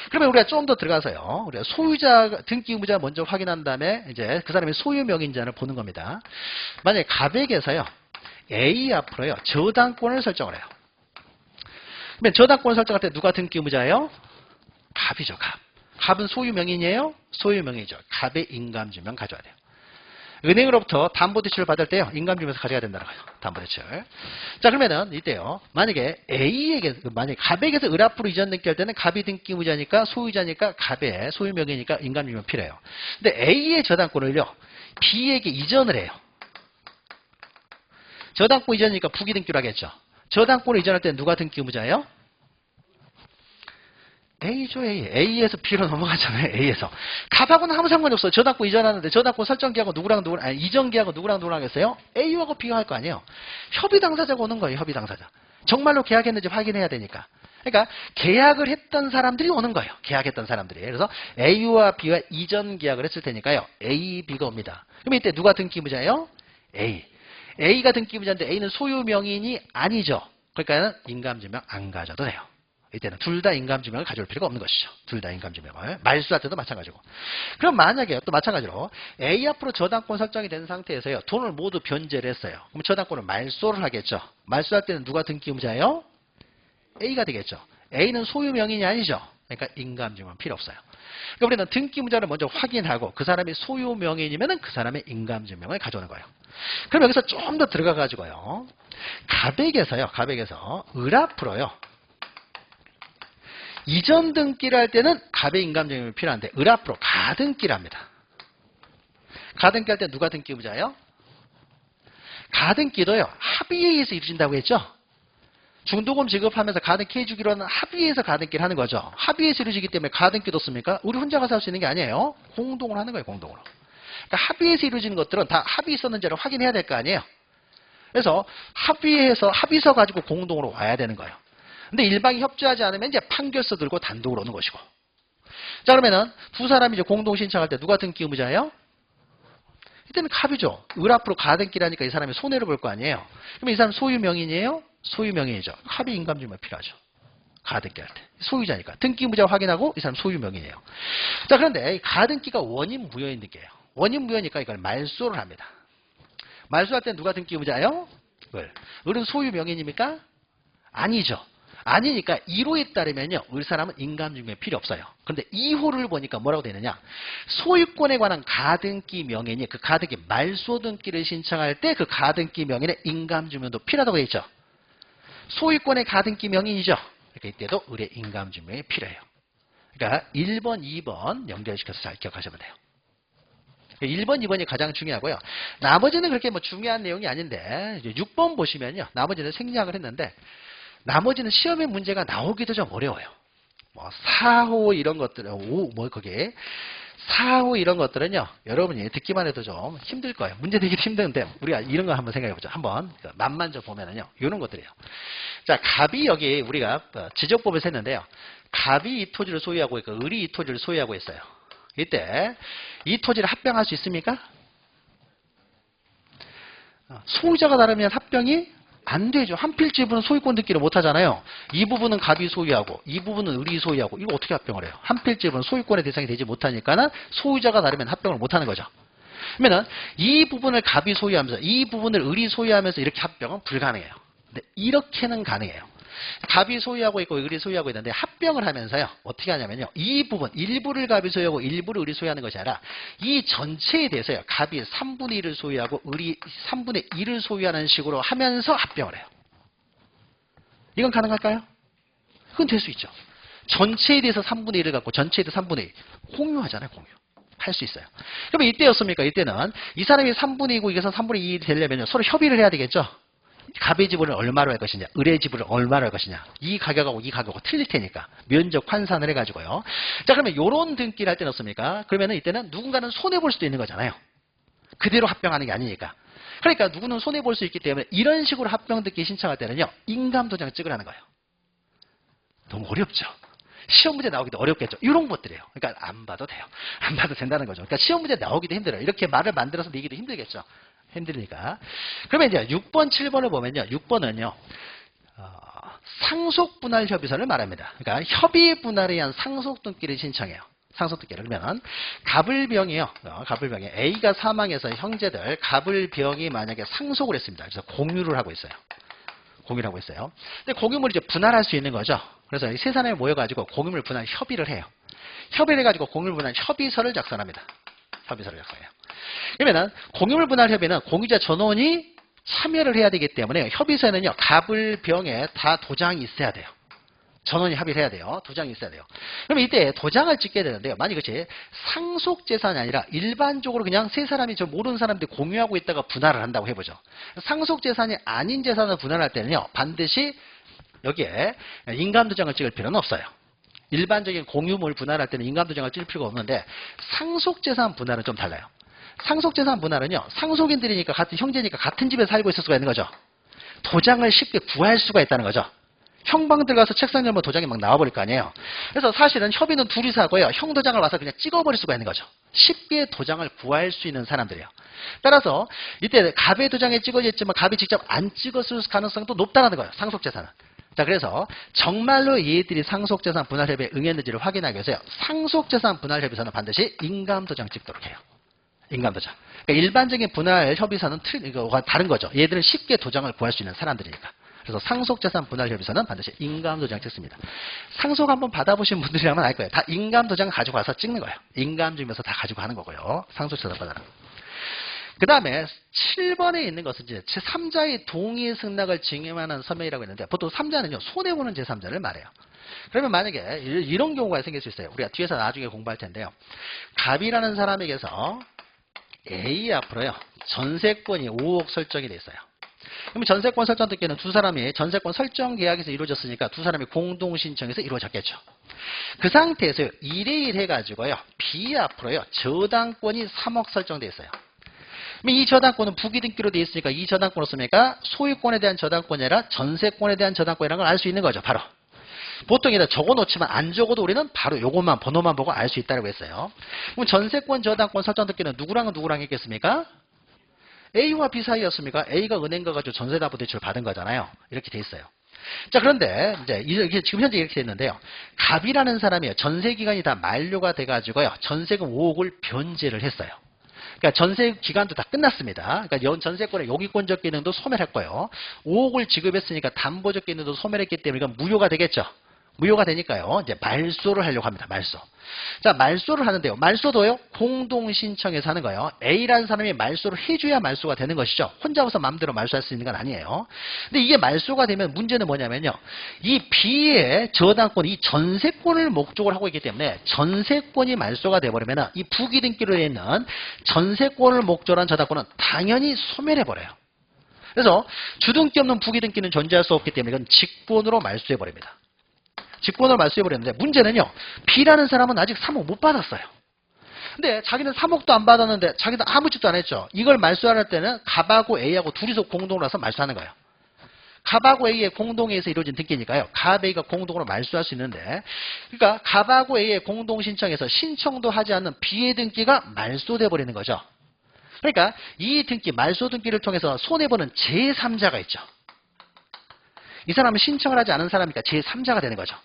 그러면 우리가 좀 더 들어가서요. 우리가 소유자, 등기 의무자 먼저 확인한 다음에 이제 그 사람의 소유 명의인지를 보는 겁니다. 만약에 갑에게서요. A 앞으로요. 저당권을 설정을 해요. 그러면 저당권을 설정할 때 누가 등기 의무자예요? 갑이죠, 갑. 갑은 소유 명의인이에요? 소유 명의죠. 갑의 인감증명 가져와야 돼요. 은행으로부터 담보대출을 받을 때요. 인감증명서 가져야 된다는 거예요. 담보대출. 자, 그러면은 이때요. 만약에 만약에 갑에게서 을 앞으로 이전 등기할 때는 갑이 등기 의무자니까 소유자니까 갑의 소유 명의니까 인감증명 필요해요. 근데 A의 저당권을요. B에게 이전을 해요. 저당권 이전이니까 부기등기로 하겠죠. 저당권을 이전할 때는 누가 등기 의무자예요? A죠, A. A에서 B로 넘어가잖아요, A에서. 갑하고는 아무 상관이 없어요. 저당권 이전하는데, 저당권 설정기하고 이전기하고 누구랑 하겠어요? A하고 B가 할 거 아니에요? 협의 당사자가 오는 거예요, 협의 당사자. 정말로 계약했는지 확인해야 되니까. 그러니까, 계약을 했던 사람들이 오는 거예요. 계약했던 사람들이. 그래서 A와 B와 이전 계약을 했을 테니까요, A, B가 옵니다. 그럼 이때 누가 등기 의무자예요? A. A가 등기 의무자인데 A는 소유 명의인이 아니죠. 그러니까 인감증명 안 가져도 돼요. 이때는 둘 다 인감증명을 가져올 필요가 없는 것이죠. 둘 다 인감증명을. 말소할 때도 마찬가지고. 그럼 만약에 또 마찬가지로 A 앞으로 저당권 설정이 된 상태에서요. 돈을 모두 변제를 했어요. 그럼 저당권을 말소를 하겠죠. 말소할 때는 누가 등기 의무자예요? A가 되겠죠. A는 소유 명의인이 아니죠. 그러니까 인감증명은 필요 없어요. 그러니까 우리는 등기 의무자를 먼저 확인하고 그 사람이 소유 명의인이면 그 사람의 인감증명을 가져오는 거예요. 그럼 여기서 좀 더 들어가 가지고요. 갑에게서 을 앞으로요. 이전 등기를 할 때는 갑의 인감증명이 필요한데 을 앞으로 가등기를 합니다. 가등기 할 때 누가 등기 의무자예요? 가등기도요. 합의에 의해서 이루어진다고 했죠. 중도금 지급하면서 가등기 해주기로는 합의해서 가등기를 하는 거죠. 합의해서 이루어지기 때문에 가등기도 씁니까? 우리 혼자 가서 할 수 있는 게 아니에요. 공동으로 하는 거예요. 공동으로. 그러니까 합의해서 이루어지는 것들은 다 합의 있었는지를 확인해야 될 거 아니에요. 그래서 합의해서 합의서 가지고 공동으로 와야 되는 거예요. 근데 일방이 협조하지 않으면 이제 판결서 들고 단독으로 오는 것이고. 자, 그러면은 두 사람이 이제 공동 신청할 때 누가 등기 의무자예요? 이때는 갑이죠. 을 앞으로 가등기라니까 이 사람이 손해를 볼 거 아니에요. 그러면 이 사람 소유 명의인이에요? 소유 명의이죠. 합의 인감증명 필요하죠. 가등기 할 때. 소유자니까. 등기 의무자 확인하고 이 사람 소유 명의이에요. 자, 그런데 이 가등기가 원인 무효인 등기예요. 원인 무효니까 이걸 말소를 합니다. 말소할 때 누가 등기 의무자예요? 을은 소유 명의입니까? 아니죠. 아니니까 1호에 따르면요. 을 사람은 인감증명이 필요 없어요. 그런데 2호를 보니까 뭐라고 되느냐. 소유권에 관한 가등기 명인이 그 가등기 말소 등기를 신청할 때 그 가등기 명인의 인감증명도 필요하다고 되어 있죠. 소유권의 가등기 명인이죠. 그러니까 이때도 을의 인감증명이 필요해요. 그러니까 1번, 2번 연결시켜서 잘 기억하시면 돼요. 1번, 2번이 가장 중요하고요. 나머지는 그렇게 뭐 중요한 내용이 아닌데 6번 보시면요. 나머지는 생략을 했는데 나머지는 시험에 문제가 나오기도 좀 어려워요. 뭐 4호 이런 것들은 4호 이런 것들은요. 여러분이 듣기만 해도 좀 힘들 거예요. 문제 내기도 힘든데 우리가 이런 거 한번 생각해 보죠. 한번 맛만 좀 보면은요. 이런 것들이에요. 자, 갑이 여기 우리가 지적법을 셌는데요. 갑이 이 토지를 소유하고 있고 을이 이 토지를 소유하고 있어요. 이때 이 토지를 합병할 수 있습니까? 소유자가 다르면 합병이 안 되죠. 한 필지분은 소유권 등기를 못 하잖아요. 이 부분은 갑이 소유하고 이 부분은 을이 소유하고 이거 어떻게 합병을 해요? 한 필지분은 소유권의 대상이 되지 못하니까는 소유자가 다르면 합병을 못 하는 거죠. 그러면은 이 부분을 갑이 소유하면서 이 부분을 을이 소유하면서 이렇게 합병은 불가능해요. 근데 이렇게는 가능해요. 갑이 소유하고 있고 을이 소유하고 있는데 합병을 하면서요. 어떻게 하냐면요. 이 부분 일부를 갑이 소유하고 일부를 을이 소유하는 것이 아니라 이 전체에 대해서요. 갑이 3분의 1을 소유하고 을이 3분의 1을 소유하는 식으로 하면서 합병을 해요. 이건 가능할까요? 그건 될 수 있죠. 전체에 대해서 3분의 1을 갖고 전체에 대해서 3분의 1 공유하잖아요. 공유. 할 수 있어요. 그러면 이때였습니까? 이때는 이 사람이 3분의 2고 이게서 3분의 2이 되려면 서로 협의를 해야 되겠죠. 갑의 지분을 얼마로 할 것이냐, 을의 지분을 얼마로 할 것이냐. 이 가격하고 이 가격하고 틀릴 테니까 면적 환산을 해가지고요. 자, 그러면 요런 등기를 할 때는 어떻습니까? 그러면은 이때는 누군가는 손해 볼 수도 있는 거잖아요. 그대로 합병하는 게 아니니까. 그러니까 누구는 손해볼 수 있기 때문에 이런 식으로 합병등기 신청할 때는요. 인감도장 찍으라는 거예요. 너무 어렵죠. 시험 문제 나오기도 어렵겠죠. 이런 것들이에요. 그러니까 안 봐도 돼요. 안 봐도 된다는 거죠. 그러니까 시험 문제 나오기도 힘들어요. 이렇게 말을 만들어서 내기도 힘들겠죠. 힘드니까. 그러면 이제 6번, 7번을 보면요. 6번은요. 상속 분할 협의서를 말합니다. 그러니까 협의 분할에 의한 상속 등기를 신청해요. 상속 등기를. 그러면 갑을병이요. 갑을병이 A가 사망해서 형제들 갑을병이 만약에 상속을 했습니다. 그래서 공유를 하고 있어요. 공유를 하고 있어요. 근데 공유물을 이제 분할할 수 있는 거죠. 그래서 이 세 사람이 모여가지고 공유물 분할 협의를 해요. 협의를 해가지고 공유물 분할 협의서를 작성합니다. 협의서를 작성해요. 그러면은 공유물 분할 협의는 공유자 전원이 참여를 해야 되기 때문에 협의서에는요. 갑을병에 다 도장이 있어야 돼요. 전원이 합의를 해야 돼요. 도장이 있어야 돼요. 그러면 이때 도장을 찍게 되는데요. 만약 이것이 상속 재산이 아니라 일반적으로 그냥 세 사람이 저 모르는 사람들이 공유하고 있다가 분할을 한다고 해보죠. 상속 재산이 아닌 재산을 분할할 때는요. 반드시 여기에 인감도장을 찍을 필요는 없어요. 일반적인 공유물 분할할 때는 인감도장을 찍을 필요가 없는데 상속재산 분할은 좀 달라요. 상속재산 분할은요. 상속인들이니까 같은 형제니까 같은 집에 살고 있을 수가 있는 거죠. 도장을 쉽게 구할 수가 있다는 거죠. 형방 들어가서 책상 열면 도장이 막 나와버릴 거 아니에요. 그래서 사실은 협의는 둘이서 하고요. 형 도장을 와서 그냥 찍어버릴 수가 있는 거죠. 쉽게 도장을 구할 수 있는 사람들이에요. 따라서 이때 갑의 도장에 찍어져 있지만 갑이 직접 안 찍었을 가능성도 높다는 거예요. 상속재산은. 자, 그래서 정말로 얘들이 상속재산 분할협의에 응했는지를 확인하기 위해서요. 상속재산 분할협의서는 반드시 인감도장 찍도록 해요. 인감도장. 그러니까 일반적인 분할협의서는 이거가 다른 거죠. 얘들은 쉽게 도장을 구할 수 있는 사람들이니까. 그래서 상속재산 분할협의서는 반드시 인감도장 찍습니다. 상속 한번 받아보신 분들이라면 알 거예요. 다 인감도장 가지고 와서 찍는 거예요. 인감증명서 다 가지고 하는 거고요. 상속재산 분할은. 그 다음에 7번에 있는 것은 이제 제3자의 동의 승낙을 증명하는 서명이라고 했는데 보통 3자는요. 손해보는 제3자를 말해요. 그러면 만약에 이런 경우가 생길 수 있어요. 우리가 뒤에서 나중에 공부할 텐데요. 갑이라는 사람에게서 A 앞으로요. 전세권이 5억 설정이 돼 있어요. 그러면 전세권 설정 등기는 두 사람이 전세권 설정 계약에서 이루어졌으니까 두 사람이 공동 신청해서 이루어졌겠죠. 그 상태에서 1대1 해가지고요. B 앞으로요. 저당권이 3억 설정돼 있어요. 그럼 이 저당권은 부기 등기로 되어 있으니까 이 저당권을 쓰니까 소유권에 대한 저당권이 아니라 전세권에 대한 저당권이라는 걸 알 수 있는 거죠. 바로. 보통 이다 적어놓지만 안 적어도 우리는 바로 요것만 번호만 보고 알 수 있다고 했어요. 그럼 전세권 저당권 설정 등기는 누구랑 누구랑 했겠습니까? A와 B 사이였습니까? A가 은행 가가지고 전세담보 대출을 받은 거잖아요. 이렇게 돼 있어요. 자, 그런데 이제 이게 지금 현재 이렇게 됐는데요. 갑이라는 사람이요. 전세 기간이 다 만료가 돼가지고요. 전세금 5억을 변제를 했어요. 그러니까 전세 기간도 다 끝났습니다. 그러니까 전세권의 요기권적 기능도 소멸했고요. 5억을 지급했으니까 담보적 기능도 소멸했기 때문에 이건 무효가 되겠죠. 무효가 되니까요. 이제 말소를 하려고 합니다. 말소. 자, 말소를 하는데요. 말소도요. 공동 신청해서 하는 거예요. A라는 사람이 말소를 해줘야 말소가 되는 것이죠. 혼자서 마음대로 말소할 수 있는 건 아니에요. 근데 이게 말소가 되면 문제는 뭐냐면요. 이 B의 저당권이 이 전세권을 목적으로 하고 있기 때문에 전세권이 말소가 돼버리면 이 부기 등기로 되어 있는 전세권을 목적으로 한 저당권은 당연히 소멸해버려요. 그래서 주등기 없는 부기 등기는 존재할 수 없기 때문에 이건 직권으로 말소해버립니다. 직권을 말소해버렸는데 문제는요. B라는 사람은 아직 3억 못 받았어요. 근데 자기는 3억도 안 받았는데 자기도 아무 짓도 안 했죠. 이걸 말소할 때는 갑하고 A하고 둘이서 공동으로 해서 말소하는 거예요. 갑하고 A의 공동에서 이루어진 등기니까요. 갑, A가 공동으로 말소할 수 있는데 그러니까 갑하고 A의 공동 신청에서 신청도 하지 않는 B의 등기가 말소돼 버리는 거죠. 그러니까 이 등기, 말소 등기를 통해서 손해보는 제3자가 있죠. 이 사람은 신청을 하지 않은 사람이니까 제3자가 되는 거죠.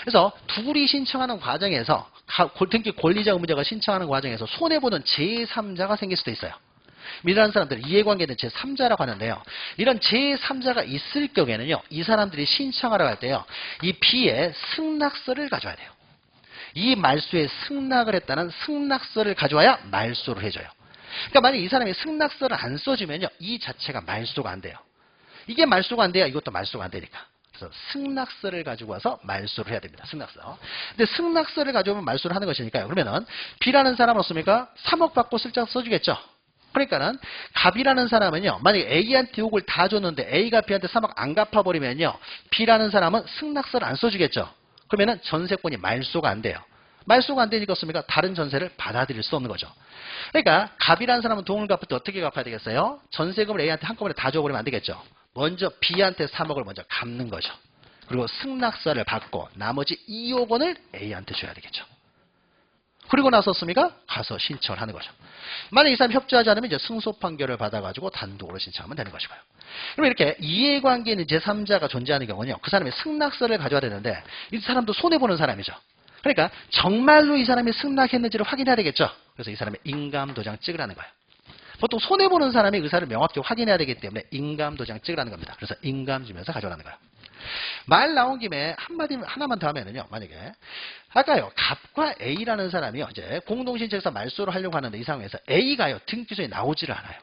그래서 둘이 신청하는 과정에서 등기 권리자 의무자가 신청하는 과정에서 손해보는 제3자가 생길 수도 있어요. 이러한 사람들 이해관계는 제3자라고 하는데요. 이런 제3자가 있을 경우에는요. 이 사람들이 신청하러 갈 때요. 이 B의 승낙서를 가져와야 돼요. 이 말소에 승낙을 했다는 승낙서를 가져와야 말소를 해줘요. 그러니까 만약 이 사람이 승낙서를 안 써주면요. 이 자체가 말소가 안 돼요. 이게 말소가 안 돼야 이것도 말소가 안 되니까. 그래서 승낙서를 가지고 와서 말소를 해야 됩니다. 승낙서. 근데 승낙서를 가져오면 말소를 하는 것이니까요. 그러면은 B라는 사람은 없습니까? 3억 받고 슬쩍 써주겠죠. 그러니까는 갑이라는 사람은요. 만약에 A한테 5억을 다 줬는데 A가 B한테 3억 안 갚아버리면요. B라는 사람은 승낙서를 안 써주겠죠. 그러면은 전세권이 말소가 안 돼요. 말소가 안 되니까 어떻습니까? 다른 전세를 받아들일 수 없는 거죠. 그러니까 갑이라는 사람은 돈을 갚을 때 어떻게 갚아야 되겠어요? 전세금을 A한테 한꺼번에 다 줘버리면 안 되겠죠. 먼저 B한테 3억을 먼저 갚는 거죠. 그리고 승낙서를 받고 나머지 2억 원을 A한테 줘야 되겠죠. 그리고 나섰습니까? 가서 신청을 하는 거죠. 만약 이 사람이 협조하지 않으면 이제 승소 판결을 받아가지고 단독으로 신청하면 되는 것이고요. 그럼 이렇게 이해관계 있는 제3자가 존재하는 경우는요. 그 사람이 승낙서를 가져와야 되는데 이 사람도 손해보는 사람이죠. 그러니까 정말로 이 사람이 승낙했는지를 확인해야 되겠죠. 그래서 이 사람의 인감도장 찍으라는 거예요. 보통 손해보는 사람이 의사를 명확히 확인해야 되기 때문에 인감도장 찍으라는 겁니다. 그래서 인감증명서 가져오라는 거예요. 말 나온 김에 한마디 하나만 더 하면은요. 만약에 아까요 갑과 A라는 사람이요 이제 공동신청에서 말소를 하려고 하는데 이 상황에서 A가요 등기소에 나오지를 않아요.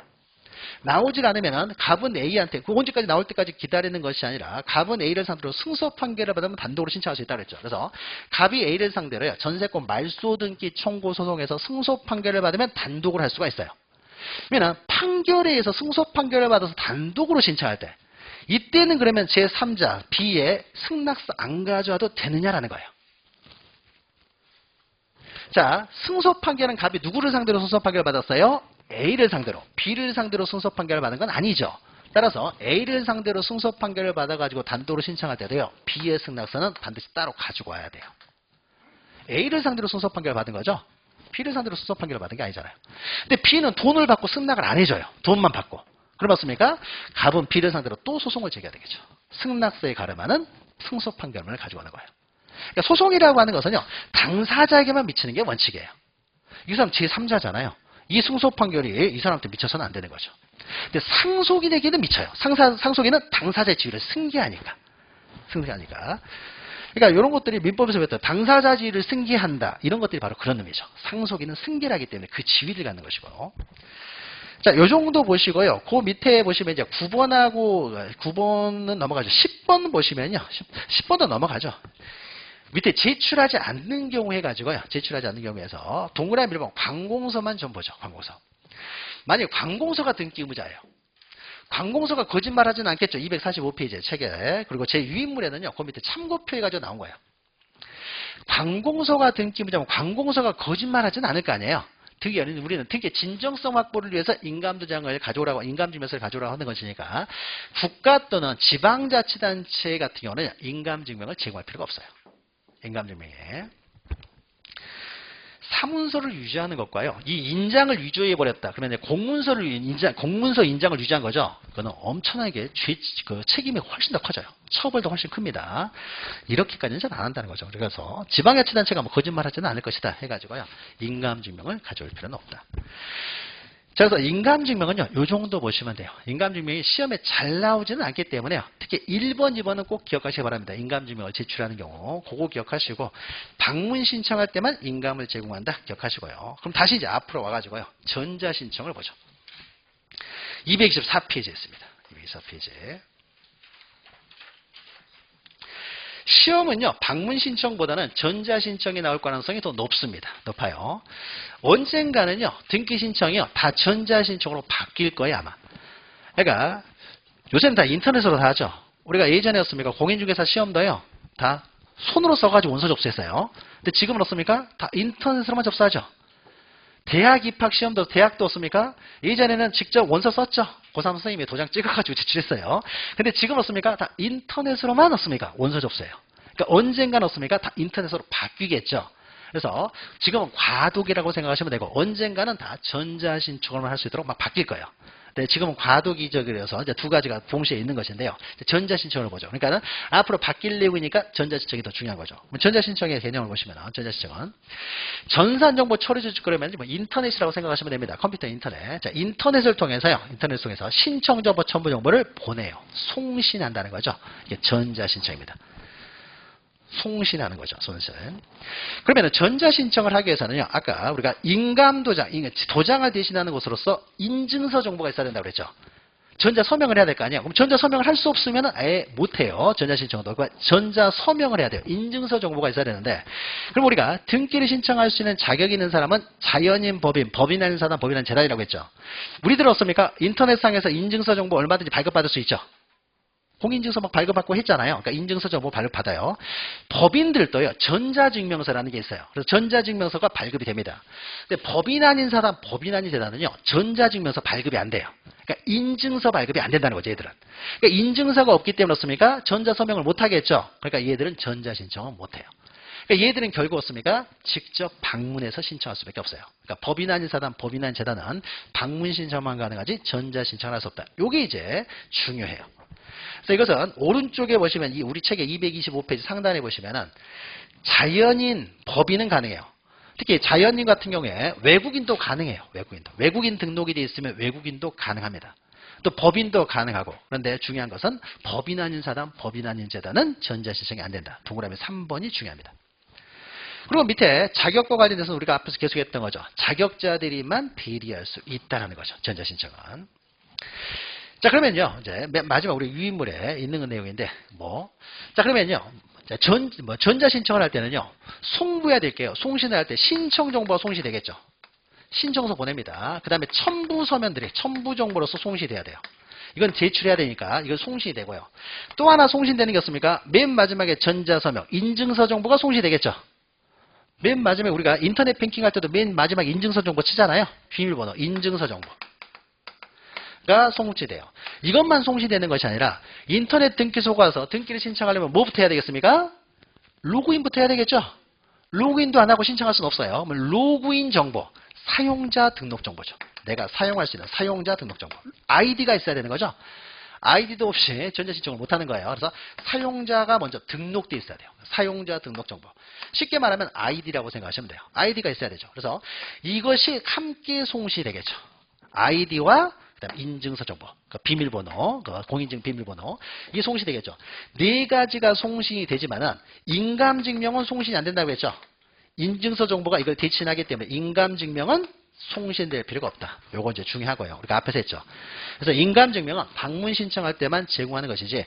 나오질 않으면은 갑은 A한테 그 언제까지 나올 때까지 기다리는 것이 아니라 갑은 A를 상대로 승소 판결을 받으면 단독으로 신청할 수 있다고 그랬죠. 그래서 갑이 A를 상대로요 전세권 말소 등기 청구 소송에서 승소 판결을 받으면 단독으로 할 수가 있어요. 그러면 판결에 의해서 승소 판결을 받아서 단독으로 신청할 때 이때는 그러면 제3자 B의 승낙서 안 가져와도 되느냐라는 거예요. 자, 승소 판결은 갑이 누구를 상대로 승소 판결을 받았어요? A를 상대로. B를 상대로 승소 판결을 받은 건 아니죠. 따라서 A를 상대로 승소 판결을 받아가지고 단독으로 신청할 때도요. B의 승낙서는 반드시 따로 가지고 와야 돼요. A를 상대로 승소 판결을 받은 거죠. B를 상대로 승소 판결을 받은 게 아니잖아요. 근데 B는 돈을 받고 승낙을 안 해줘요. 돈만 받고. 그럼 맞습니까? 갑은 B를 상대로 또 소송을 제기해야 되겠죠. 승낙서에 가름하는 승소 판결문을 가지고 오는 거예요. 그러니까 소송이라고 하는 것은요. 당사자에게만 미치는 게 원칙이에요. 이 사람 제3자잖아요. 이 승소 판결이 이 사람한테 미쳐서는 안 되는 거죠. 근데 상속인에게는 미쳐요. 상속인은 당사자의 지위를 승계하니까. 그러니까 이런 것들이 민법에서 배웠던 당사자 지위를 승계한다. 이런 것들이 바로 그런 의미죠. 상속인은 승계를 하기 때문에 그 지위를 갖는 것이고. 자, 요 정도 보시고요. 그 밑에 보시면 이제 9번은 넘어가죠. 10번 보시면요. 10번도 넘어가죠. 밑에 제출하지 않는 경우 해가지고요. 제출하지 않는 경우에서 동그라미 1번 관공서만 좀 보죠. 관공서. 만약 관공서가 등기 의무자예요. 관공서가 거짓말하지는 않겠죠. 245페이지 책에. 그리고 제 유인물에는요. 그 밑에 참고표 해가지고 나온 거예요. 관공서가 등기 의무자면 관공서가 거짓말하지는 않을 거 아니에요. 우리는 등기의 진정성 확보를 위해서 인감도장을 가져오라고, 인감증명서를 가져오라고 하는 것이니까 국가 또는 지방자치단체 같은 경우는 인감증명을 제공할 필요가 없어요. 인감증명에. 사문서를 유지하는 것과요. 이 인장을 위조해 버렸다. 그러면 공문서 인장을 유지한 거죠. 그거는 엄청나게 책임이 훨씬 더 커져요. 처벌도 훨씬 큽니다. 이렇게까지는 잘 안 한다는 거죠. 그래서 지방자치단체가 뭐 거짓말하지는 않을 것이다 해가지고요. 인감증명을 가져올 필요는 없다. 자, 그래서 인감증명은요. 요 정도 보시면 돼요. 인감증명이 시험에 잘 나오지는 않기 때문에요. 특히 1번, 2번은 꼭 기억하시기 바랍니다. 인감증명을 제출하는 경우. 그거 기억하시고 방문 신청할 때만 인감을 제공한다. 기억하시고요. 그럼 다시 이제 앞으로 와가지고요. 전자신청을 보죠. 224페이지에 있습니다. 224페이지. 시험은요. 방문 신청보다는 전자 신청이 나올 가능성이 더 높습니다. 높아요. 언젠가는요. 등기 신청이요. 다 전자 신청으로 바뀔 거예요, 아마. 그러니까 요새는 다 인터넷으로 다 하죠. 우리가 예전에였습니까? 공인중개사 시험도요. 다 손으로 써가지고 원서 접수했어요. 근데 지금은 어떻습니까? 다 인터넷으로만 접수하죠. 대학 입학 시험도 대학도 없습니까? 예전에는 직접 원서 썼죠. 고3 선생님이 도장 찍어가지고 제출했어요. 근데 지금 없습니까? 다 인터넷으로만 없습니까? 원서 접수해요. 그러니까 언젠간 없습니까? 다 인터넷으로 바뀌겠죠. 그래서 지금은 과도기라고 생각하시면 되고 언젠가는 다 전자신청을 할 수 있도록 막 바뀔 거예요. 네, 지금은 과도기적이라서 이제 두 가지가 동시에 있는 것인데요. 전자신청을 보죠. 그러니까는 앞으로 바뀔 내용이니까 전자신청이 더 중요한 거죠. 전자신청의 개념을 보시면 전자신청은 전산정보 처리 조직 그러면 뭐 인터넷이라고 생각하시면 됩니다. 컴퓨터 인터넷. 자, 인터넷을 통해서요. 인터넷 통해서 신청정보 첨부 정보를 보내요. 송신한다는 거죠. 이게 전자신청입니다. 송신하는 거죠. 송신. 그러면 전자신청을 하기 위해서는요. 아까 우리가 인감도장, 도장을 대신하는 곳으로서 인증서 정보가 있어야 된다고 그랬죠. 전자서명을 해야 될 거 아니에요. 그럼 전자서명을 할 수 없으면 아예 못해요. 전자신청도. 전자서명을 해야 돼요. 인증서 정보가 있어야 되는데 그럼 우리가 등기를 신청할 수 있는 자격이 있는 사람은 자연인, 법인 아닌 사람, 법인 아닌 재단이라고 했죠. 우리들 어떻습니까? 인터넷상에서 인증서 정보 얼마든지 발급받을 수 있죠. 공인증서 막 발급받고 했잖아요. 그러니까 인증서 정보 발급받아요. 법인들도요, 전자증명서라는 게 있어요. 그래서 전자증명서가 발급이 됩니다. 근데 법인 아닌 사람, 법인 아닌 재단은요, 전자증명서 발급이 안 돼요. 그러니까 인증서 발급이 안 된다는 거죠, 얘들은. 그러니까 인증서가 없기 때문에 어떻습니까? 전자서명을 못 하겠죠. 그러니까 얘들은 전자신청은 못 해요. 그러니까 얘들은 결국 어떻습니까? 직접 방문해서 신청할 수밖에 없어요. 그러니까 법인 아닌 사단, 법인 아닌 재단은 방문 신청만 가능하지 전자 신청을 할 수 없다. 요게 이제 중요해요. 그래서 이것은 오른쪽에 보시면 이 우리 책의 225페이지 상단에 보시면은 자연인, 법인은 가능해요. 특히 자연인 같은 경우에 외국인도 가능해요. 외국인도. 외국인 등록이 되어 있으면 외국인도 가능합니다. 또 법인도 가능하고. 그런데 중요한 것은 법인 아닌 사단, 법인 아닌 재단은 전자 신청이 안 된다. 동그라미 3번이 중요합니다. 그리고 밑에 자격과 관련해서 우리가 앞에서 계속했던 거죠. 자격자들이만 대리할 수 있다는 거죠. 전자신청은. 자, 그러면요. 이제 마지막 우리 유인물에 있는 내용인데, 자, 그러면요. 전자신청을 할 때는요. 송부해야 될게요. 송신을 할 때 신청정보가 송시되겠죠. 신청서 보냅니다. 그 다음에 첨부 서면들이 첨부 정보로서 송시돼야 돼요. 이건 제출해야 되니까 이건 송시되고요. 또 하나 송신되는 게 없습니까? 맨 마지막에 전자서명, 인증서 정보가 송시되겠죠. 맨 마지막에 우리가 인터넷 뱅킹 할 때도 맨 마지막에 인증서 정보 치잖아요. 비밀번호, 인증서 정보가 송시돼요. 이것만 송시되는 것이 아니라 인터넷 등기소 가서 등기를 신청하려면 뭐부터 해야 되겠습니까? 로그인부터 해야 되겠죠. 로그인도 안 하고 신청할 수는 없어요. 로그인 정보, 사용자 등록 정보죠. 내가 사용할 수 있는 사용자 등록 정보. 아이디가 있어야 되는 거죠. 아이디도 없이 전자신청을 못하는 거예요. 그래서 사용자가 먼저 등록돼 있어야 돼요. 사용자 등록 정보. 쉽게 말하면 아이디라고 생각하시면 돼요. 아이디가 있어야 되죠. 그래서 이것이 함께 송시되겠죠. 아이디와 그다음 인증서 정보, 그 비밀번호, 그 공인증 비밀번호, 이게 송시되겠죠. 네 가지가 송신이 되지만은 인감증명은 송신이 안 된다고 했죠. 인증서 정보가 이걸 대신하기 때문에 인감증명은 송신될 필요가 없다. 요거 이제 중요하고요. 우리가 앞에서 했죠. 그래서 인감증명은 방문 신청할 때만 제공하는 것이지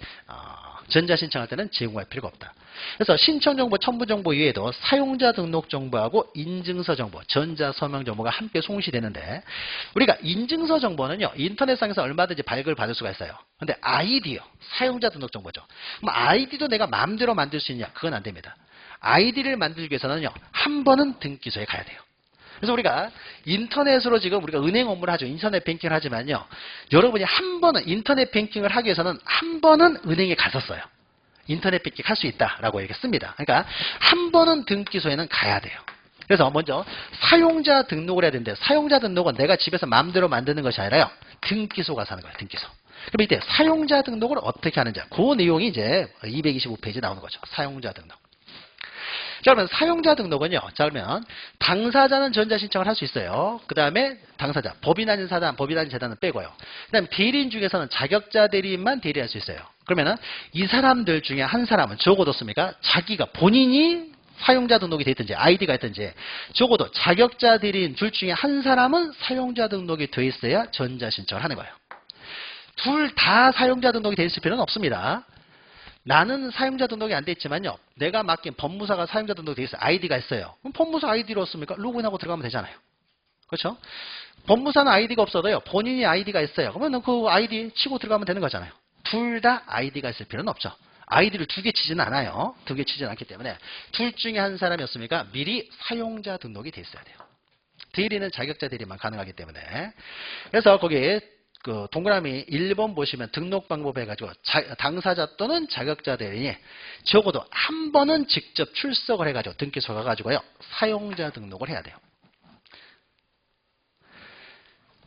전자 신청할 때는 제공할 필요가 없다. 그래서 신청정보, 첨부정보 이외에도 사용자 등록 정보하고 인증서 정보, 전자 서명 정보가 함께 송시되는데 우리가 인증서 정보는요. 인터넷상에서 얼마든지 발급을 받을 수가 있어요. 근데 아이디요. 사용자 등록 정보죠. 그럼 아이디도 내가 마음대로 만들 수 있냐? 그건 안 됩니다. 아이디를 만들기 위해서는요. 한 번은 등기소에 가야 돼요. 그래서 우리가 인터넷으로 지금 우리가 은행 업무를 하죠. 인터넷 뱅킹을 하지만요. 여러분이 한 번은 인터넷 뱅킹을 하기 위해서는 한 번은 은행에 갔었어요. 인터넷 뱅킹 할 수 있다라고 얘기했습니다. 그러니까 한 번은 등기소에는 가야 돼요. 그래서 먼저 사용자 등록을 해야 되는데 사용자 등록은 내가 집에서 마음대로 만드는 것이 아니라요. 등기소 가서 하는 거예요. 등기소. 그럼 이때 사용자 등록을 어떻게 하는지 그 내용이 이제 225페이지에 나오는 거죠. 사용자 등록. 자, 그러면 사용자 등록은요. 자, 그러면 당사자는 전자신청을 할 수 있어요. 그 다음에 당사자, 법인 아닌 사단, 법인 아닌 재단은 빼고요. 그 다음에 대리인 중에서는 자격자 대리인만 대리할 수 있어요. 그러면은 이 사람들 중에 한 사람은 적어도 습니까? 자기가 본인이 사용자 등록이 돼 있든지 아이디가 있든지 적어도 자격자 대리인 둘 중에 한 사람은 사용자 등록이 돼 있어야 전자신청을 하는 거예요. 둘 다 사용자 등록이 돼 있을 필요는 없습니다. 나는 사용자 등록이 안 돼 있지만요. 내가 맡긴 법무사가 사용자 등록이 돼 있어요. 아이디가 있어요. 그럼 법무사 아이디로 없습니까? 로그인하고 들어가면 되잖아요. 그렇죠? 법무사는 아이디가 없어도요. 본인이 아이디가 있어요. 그러면 그 아이디 치고 들어가면 되는 거잖아요. 둘 다 아이디가 있을 필요는 없죠. 아이디를 두 개 치지는 않아요. 두 개 치지는 않기 때문에 둘 중에 한 사람이었습니까? 미리 사용자 등록이 돼 있어야 돼요. 대리는 자격자 대리만 가능하기 때문에. 그래서 거기에 그 동그라미 1번 보시면 등록 방법 해가지고 당사자 또는 자격자 대리인이 적어도 한 번은 직접 출석을 해가지고 등기소 가가지고요. 사용자 등록을 해야 돼요.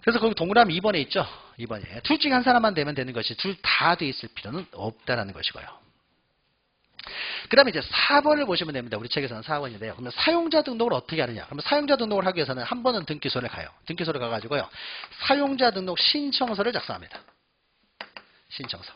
그래서 거기 동그라미 2번에 있죠. 2번에. 둘 중에 한 사람만 되면 되는 것이 둘 다 돼 있을 필요는 없다라는 것이고요. 그 다음에 이제 4번을 보시면 됩니다. 우리 책에서는 4번인데요. 그러면 사용자 등록을 어떻게 하느냐. 그러면 사용자 등록을 하기 위해서는 한 번은 등기소를 가요. 등기소를 가가지고요. 사용자 등록 신청서를 작성합니다. 신청서.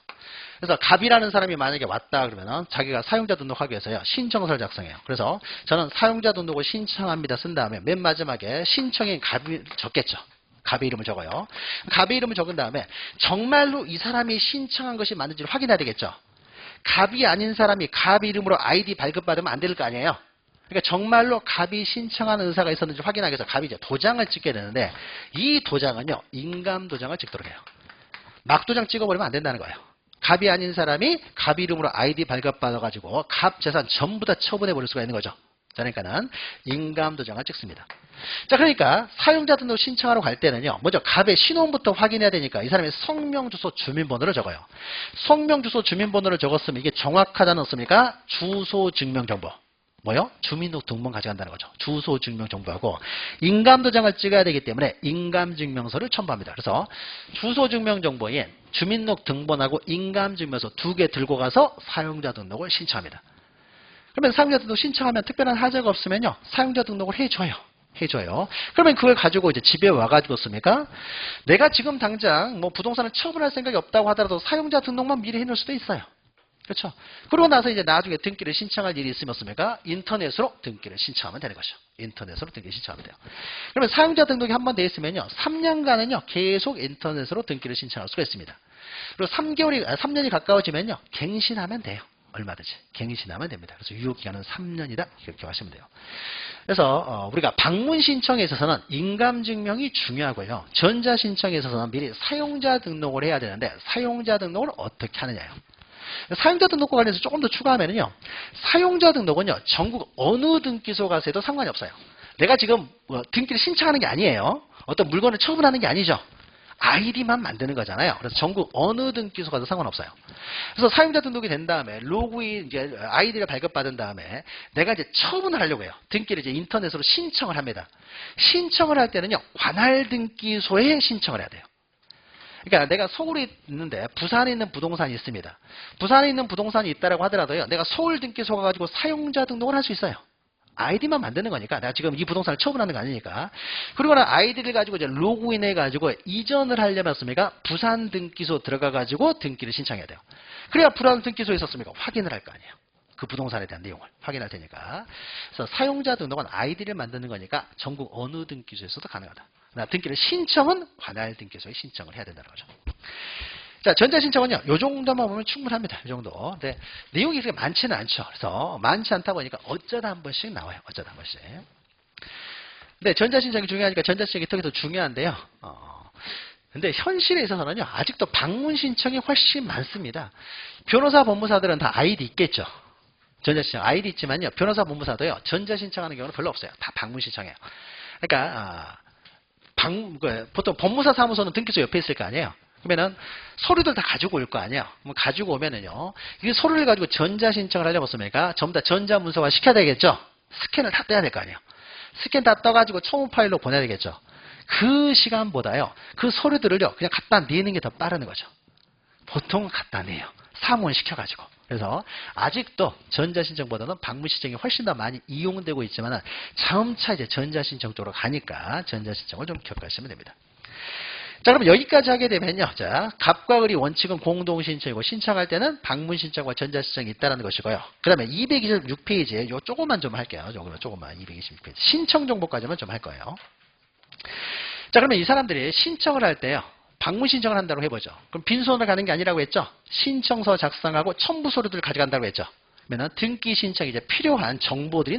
그래서 갑이라는 사람이 만약에 왔다 그러면은 자기가 사용자 등록하기 위해서요. 신청서를 작성해요. 그래서 저는 사용자 등록을 신청합니다. 쓴 다음에 맨 마지막에 신청인 갑이 적겠죠. 갑의 이름을 적어요. 갑의 이름을 적은 다음에 정말로 이 사람이 신청한 것이 맞는지를 확인해야 되겠죠. 갑이 아닌 사람이 갑 이름으로 아이디 발급받으면 안 될 거 아니에요. 그러니까 정말로 갑이 신청한 의사가 있었는지 확인하기 위해서 갑이 이제 도장을 찍게 되는데 이 도장은요. 인감 도장을 찍도록 해요. 막 도장 찍어버리면 안 된다는 거예요. 갑이 아닌 사람이 갑 이름으로 아이디 발급받아가지고 갑 재산 전부 다 처분해 버릴 수가 있는 거죠. 자, 그러니까는 인감도장을 찍습니다. 자, 그러니까 사용자 등록 신청하러 갈 때는요, 먼저 갑의 신원부터 확인해야 되니까 이 사람의 성명, 주소, 주민번호를 적어요. 성명, 주소, 주민번호를 적었으면 이게 정확하다는 없습니까? 주소, 증명 정보. 뭐요? 주민등록번호 가져간다는 거죠. 주소, 증명 정보하고 인감도장을 찍어야 되기 때문에 인감증명서를 첨부합니다. 그래서 주소, 증명 정보인 주민등록번호하고 인감증명서 2개 들고 가서 사용자 등록을 신청합니다. 그러면 사용자 등록 신청하면 특별한 하자가 없으면요, 사용자 등록을 해줘요. 그러면 그걸 가지고 이제 집에 와가지고 씁니까? 내가 지금 당장 뭐 부동산을 처분할 생각이 없다고 하더라도 사용자 등록만 미리 해놓을 수도 있어요. 그렇죠? 그러고 나서 이제 나중에 등기를 신청할 일이 있으면 습니까? 인터넷으로 등기를 신청하면 되는 거죠. 인터넷으로 등기 신청하면 돼요. 그러면 사용자 등록이 한 번 돼 있으면요, 3년간은요, 계속 인터넷으로 등기를 신청할 수가 있습니다. 그리고 3년이 가까워지면요, 갱신하면 돼요. 얼마든지 갱신하면 됩니다. 그래서 유효기간은 3년이다. 이렇게 하시면 돼요. 그래서 우리가 방문 신청에 있어서는 인감증명이 중요하고요. 전자신청에 있어서는 미리 사용자 등록을 해야 되는데 사용자 등록을 어떻게 하느냐요. 사용자 등록과 관련해서 조금 더 추가하면요, 사용자 등록은요, 전국 어느 등기소 가서 해도 상관이 없어요. 내가 지금 등기를 신청하는 게 아니에요. 어떤 물건을 처분하는 게 아니죠. 아이디만 만드는 거잖아요. 그래서 전국 어느 등기소 가도 상관없어요. 그래서 사용자 등록이 된 다음에 로그인 이제 아이디를 발급받은 다음에 내가 이제 처분을 하려고 해요. 등기를 이제 인터넷으로 신청을 합니다. 신청을 할 때는요, 관할 등기소에 신청을 해야 돼요. 그러니까 내가 서울에 있는데 부산에 있는 부동산이 있습니다. 부산에 있는 부동산이 있다라고 하더라도요, 내가 서울 등기소 가가지고 사용자 등록을 할 수 있어요. 아이디만 만드는 거니까. 내가 지금 이 부동산을 처분하는 거 아니니까. 그리고는 아이디를 가지고 이제 로그인 해가지고 이전을 하려면 습니까? 부산 등기소 들어가가지고 등기를 신청해야 돼요. 그래야 부산 등기소에 있었습니까? 확인을 할 거 아니에요. 그 부동산에 대한 내용을 확인할 테니까. 그래서 사용자 등록은 아이디를 만드는 거니까 전국 어느 등기소에서도 가능하다. 등기를 신청은 관할 등기소에 신청을 해야 된다는 거죠. 자, 전자신청은요, 요 정도만 보면 충분합니다. 이 정도. 근데 내용이 그렇게 많지는 않죠. 그래서 많지 않다 보니까 어쩌다 한 번씩 나와요. 어쩌다 한 번씩. 근데 전자신청이 중요하니까 전자신청이 특히 더 중요한데요. 근데 현실에 있어서는요, 아직도 방문 신청이 훨씬 많습니다. 변호사, 법무사들은 다 아이디 있겠죠. 전자신청 아이디 있지만요, 변호사, 법무사도요, 전자신청하는 경우는 별로 없어요. 다 방문 신청해요. 그러니까 보통 법무사 사무소는 등기소 옆에 있을 거 아니에요. 그러면은 서류들 다 가지고 올 거 아니에요. 가지고 오면은요, 이 서류를 가지고 전자신청을 하려고 했으니까 전부 다 전자문서화 시켜야 되겠죠. 스캔을 다 떼야 될 거 아니에요. 스캔 다 떠가지고 초음 파일로 보내야 되겠죠. 그 시간보다요, 그 서류들을요, 그냥 갖다 내는 게 더 빠르는 거죠. 보통 갖다 내요. 사무원 시켜가지고. 그래서 아직도 전자신청보다는 방문신청이 훨씬 더 많이 이용되고 있지만 차차 이제 전자신청 쪽으로 가니까 전자신청을 좀 기억하시면 됩니다. 자, 그럼 여기까지 하게 되면요. 자, 갑과 을이 원칙은 공동신청이고 신청할 때는 방문신청과 전자신청이 있다는 것이고요. 그 다음에 226페이지에 요 조금만 좀 할게요. 조금만 226페이지. 신청 정보까지만 좀 할 거예요. 자, 그러면 이 사람들이 신청을 할 때요, 방문 신청을 한다고 해보죠. 그럼 빈손으로 가는 게 아니라고 했죠. 신청서 작성하고 첨부 서류들을 가져간다고 했죠. 그러면 등기 신청에 이제 필요한 정보들이